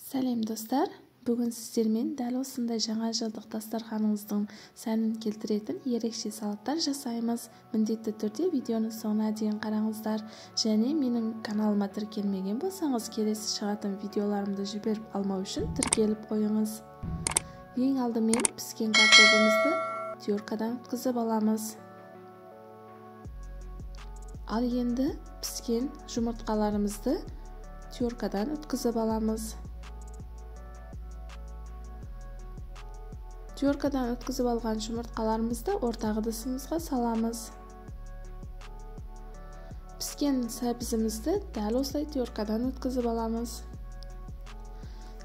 Сәлем достар, бүгін сіздермен дәл осындай жаңа жылдық дастарханыңыздың сәнін келтіретін ерекше салаттар жасаймыз. Міндетті түрде видеоны соңына дейін қараңыздар. Және менің каналыма тіркелмеген болсаңыз, келесі шығатын видеоларымды жіберіп алмау үшін тіркеліп қойыңыз. Ең алдымен піскен картоплымызды теркадан өткізіп аламыз. Ал енді піскен жұмыртқаларымызды теркадан өткізіп аламыз. Теркадан өткізіп алған жұмыртқаларымызды ортақ ыдысымызға саламыз. Піскен сәбізімізді дәл осылай теркадан өткізіп аламыз.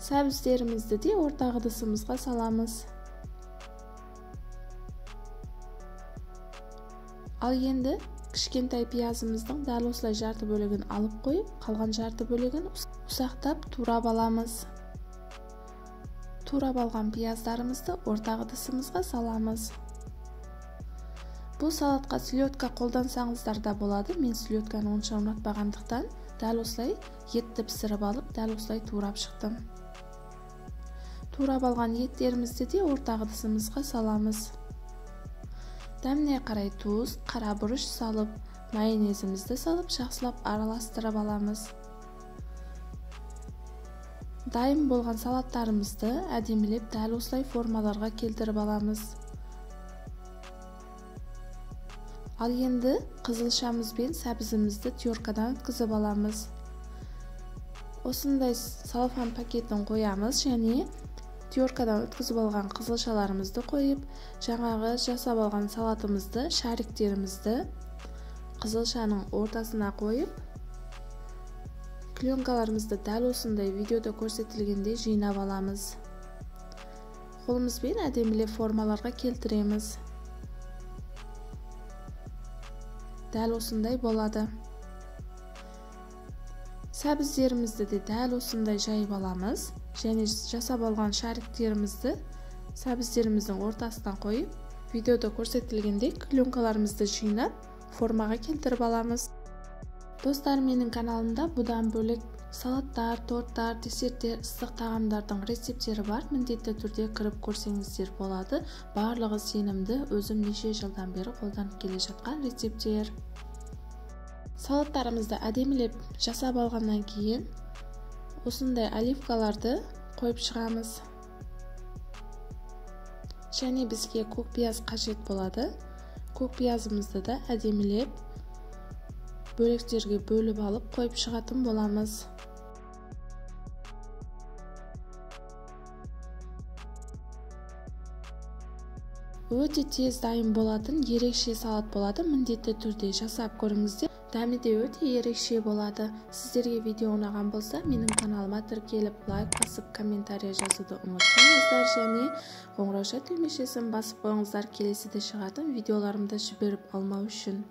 Сәбіздерімізді де ортақ ыдысымызға саламыз. Ал енді кішкентай пиязымыздың дәл осылай жарты бөлігін алып қойып, қалған жарты бөлігін ұсақтап турап аламыз. Турап алған пияздарымызды ортақ ыдысымызға саламыз. Бұл салатқа селедка қолдансаңыздар да болады. Мен селедканы онша ұнатпағандықтан дәл осылай етті пісіріп алып, дәл осылай турап шықтым. Турап алған еттерімізді де ортақ ыдысымызға саламыз. Дәміне қарай тұз, қара бұрыш салып, майонезімізді салып, жақсылап араластырып аламыз. Дайын болған салаттарымызды әдемілеп дәл осылай формаларға келтіріп аламыз. Ал енді қызылшамыз бен сәбізімізді теркадан өткізіп аламыз. Осындай салфан пакетін қоямыз және теркадан өткізіп алған қызылшаларымызды қойып, жаңағы жасап алған салатымызды, шариктерімізді қызылшаның ортасына қойып, пленкаларымызды дәл осындай видеода көрсетілгендей жинап аламыз. Қолымызбен әдемілеп формаларға келтіреміз. Дәл осындай болады. Сәбіздерімізді де дәл осындай жайып аламыз. Және жасап алған шариктерімізді сәбіздеріміздің ортасынан қойып, видеода көрсетілгендей пленкаларымызды жинап, формаға келтіріп аламыз. Достар, менің каналымда бұдан бөлек салаттар, торттар, десерттер, ыстық тағамдардың рецептері бар. Міндетті түрде кіріп көрсеңіздер болады. Барлығы сенімді, өзім неше жылдан бері қолданып келе жатқан рецептер. Салаттарымызды әдемілеп жасап алғаннан кейін осындай оливкаларды қойып шығамыз. Және бізге көк пияз қажет болады. Көк пиязымызды да әдемілеп бөліктерге бөліп алып қойып шығатын боламыз. Өте тез дайын болатын ерекше салат болады. Міндетті түрде жасап көріңіздер. Дәмі де өте ерекше болады. Сіздерге видео ұнаған болса, менің каналыма тіркеліп, лайк басып, комментария жазуды ұмытпаңыздар және қоңырау тілмешесін басып қойыңыздар, келесіде шығатын видеоларымды жіберіп алмау үшін.